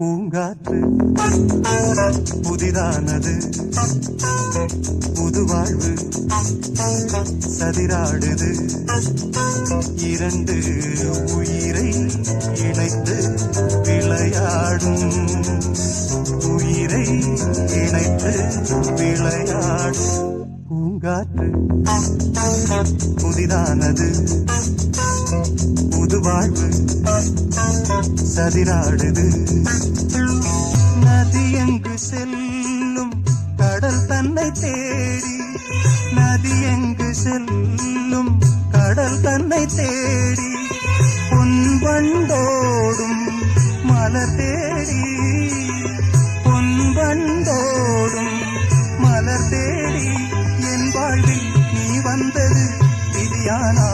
பூங்காற்று புதிதானது, புது வாழ்வு சதிராடுது. இரண்டு உயிரை இணைத்து விளையாடும், உயிரை இணைத்து விளையாடும். பூங்காற்று புதிதானது, புது வாழ்வு சதிராடுது. நதி எங்கு செல்லும் கடல் தன்னை தேடி, நதி எங்கு செல்லும் கடல் தன்னை தேடி, பொன்வண்டோடும் மலர் தேடி, பொன்வண்டோடும் மலர் தேடி. என் வாழ்வில் நீ வந்தது விதியானா